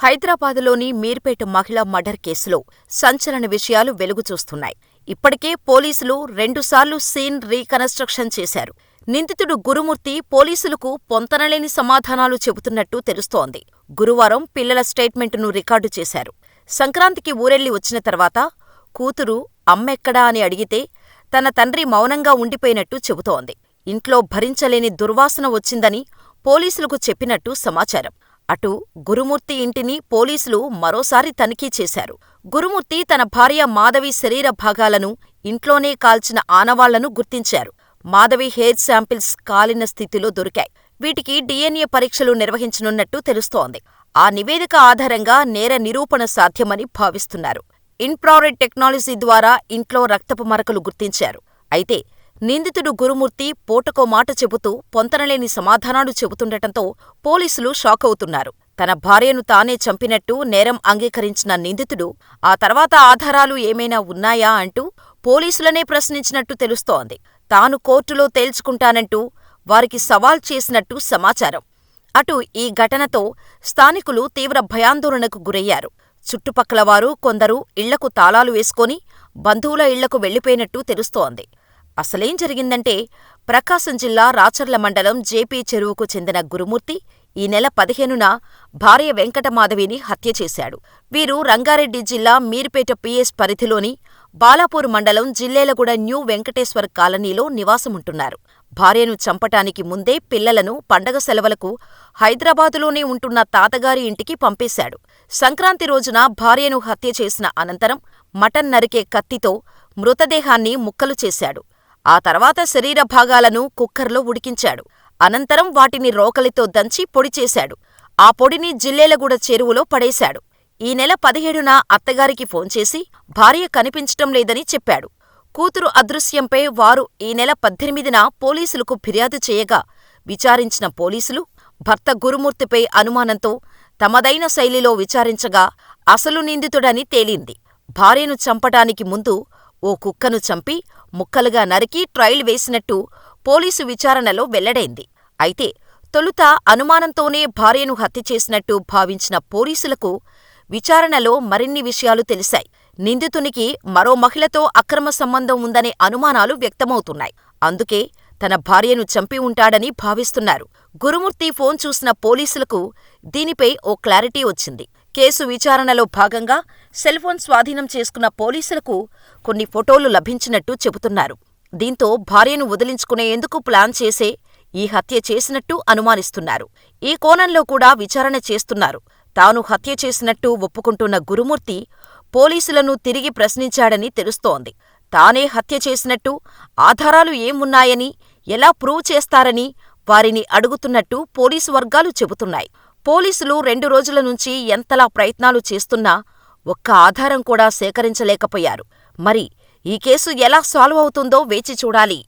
హైదరాబాదులోని మీర్పేట్ మహిళా మర్డర్ కేసులో సంచలన విషయాలు వెలుగుచూస్తున్నాయి. ఇప్పటికే పోలీసులు 2 సార్లు సీన్ రీకన్స్ట్రక్షన్ చేశారు. నిందితుడు గురుమూర్తి పోలీసులకు పొంతనలేని సమాధానాలు చెబుతున్నట్టు తెలుస్తోంది. గురువారం పిల్లల స్టేట్మెంటును రికార్డు చేశారు. సంక్రాంతికి ఊరెళ్ళి వచ్చిన తర్వాత కూతురు అమ్మెక్కడా అని అడిగితే తన తండ్రి మౌనంగా ఉండిపోయినట్టు చెబుతోంది. ఇంట్లో భరించలేని దుర్వాసన వచ్చిందని పోలీసులకు చెప్పినట్టు సమాచారం. అటు గురుమూర్తి ఇంటిని పోలీసులు మరోసారి తనిఖీ చేశారు. గురుమూర్తి తన భార్య మాధవి శరీర భాగాలను ఇంట్లోనే కాల్చిన ఆనవాళ్లను గుర్తించారు. మాధవి హెయిర్ శాంపిల్స్ కాలిన స్థితిలో దొరికాయి. వీటికి DNA పరీక్షలు నిర్వహించనున్నట్టు తెలుస్తోంది. ఆ నివేదిక ఆధారంగా నేర నిరూపణ సాధ్యమని భావిస్తున్నారు. ఇన్ఫ్రారెడ్ టెక్నాలజీ ద్వారా ఇంట్లో రక్తపు మరకలు గుర్తించారు. అయితే నిందితుడు గురుమూర్తి పూటకో మాట చెబుతూ పొంతనలేని సమాధానాలు చెబుతుండటంతో పోలీసులు షాకవుతున్నారు. తన భార్యను తానే చంపినట్టు నేరం అంగీకరించిన నిందితుడు ఆ తర్వాత ఆధారాలు ఏమైనా ఉన్నాయా అంటూ పోలీసులనే ప్రశ్నించినట్టు తెలుస్తోంది. తాను కోర్టులో తేల్చుకుంటానంటూ వారికి సవాల్ చేసినట్టు సమాచారం. అటు ఈ ఘటనతో స్థానికులు తీవ్ర భయాందోళనకు గురయ్యారు. చుట్టుపక్కలవారు కొందరు ఇళ్లకు తాళాలు వేసుకొని బంధువుల ఇళ్లకు వెళ్లిపోయినట్టు తెలుస్తోంది. అసలేం జరిగిందంటే, ప్రకాశం జిల్లా రాచర్ల మండలం జేపీ చెరువుకు చెందిన గురుమూర్తి ఈ నెల 15న భార్య వెంకటమాధవిని హత్య చేశాడు. వీరు రంగారెడ్డి జిల్లా మీర్పేట PS పరిధిలోని బాలాపూర్ మండలం జిల్లేలగూడ న్యూ వెంకటేశ్వర్ కాలనీలో నివాసముంటున్నారు. భార్యను చంపటానికి ముందే పిల్లలను పండగ సెలవులకు హైదరాబాదులోనే ఉంటున్న తాతగారి ఇంటికి పంపేశాడు. సంక్రాంతి రోజున భార్యను హత్య చేసిన అనంతరం మటన్ నరికే కత్తితో మృతదేహాన్ని ముక్కలు చేశాడు. ఆ తర్వాత శరీర భాగాలను కుక్కర్లో ఉడికించాడు. అనంతరం వాటిని రోకలితో దంచి పొడి చేశాడు. ఆ పొడిని జిల్లేలగూడ చెరువులో పడేశాడు. ఈ నెల 17న అత్తగారికి ఫోన్ చేసి భార్య కనిపించటం లేదని చెప్పాడు. కూతురు అదృశ్యంపై వారు ఈ నెల 18న పోలీసులకు ఫిర్యాదు చేయగా విచారించిన పోలీసులు భర్త గురుమూర్తిపై అనుమానంతో తమదైన శైలిలో విచారించగా అసలు నిందితుడని తేలింది. భార్యను చంపటానికి ముందు ఓ కుక్కను చంపి ముక్కలుగా నరికి ట్రయల్ వేసినట్టు పోలీసు విచారణలో వెల్లడైంది. అయితే తొలుత అనుమానంతోనే భార్యను హత్య చేసినట్టు భావించిన పోలీసులకు విచారణలో మరిన్ని విషయాలు తెలిశాయి. నిందితునికి మరో మహిళతో అక్రమ సంబంధం ఉందనే అనుమానాలు వ్యక్తమవుతున్నాయి. అందుకే తన భార్యను చంపి ఉంటాడని భావిస్తున్నారు. గురుమూర్తి ఫోన్ చూసిన పోలీసులకు దీనిపై ఓ క్లారిటీ వచ్చింది. కేసు విచారణలో భాగంగా సెల్ఫోన్ స్వాధీనం చేసుకున్న పోలీసులకు కొన్ని ఫోటోలు లభించినట్టు చెబుతున్నారు. దీంతో భార్యను వదిలించుకునేందుకు ప్లాన్ చేసే ఈ హత్య చేసినట్టు అనుమానిస్తున్నారు. ఈ కోణంలో కూడా విచారణ చేస్తున్నారు. తాను హత్య చేసినట్టు ఒప్పుకుంటున్న గురుమూర్తి పోలీసులను తిరిగి ప్రశ్నించాడని తెలుస్తోంది. తానే హత్య చేసినట్టు ఆధారాలు ఏమున్నాయని, ఎలా ప్రూవ్ చేస్తారని వారిని అడుగుతున్నట్టు పోలీసు వర్గాలు చెబుతున్నాయి. పోలీసులు 2 రోజుల నుంచి ఎంతలా ప్రయత్నాలు చేస్తున్నా ఒక్క ఆధారం కూడా సేకరించలేకపోయారు. మరి ఈ కేసు ఎలా సాల్వ్ అవుతుందో వేచి చూడాలి.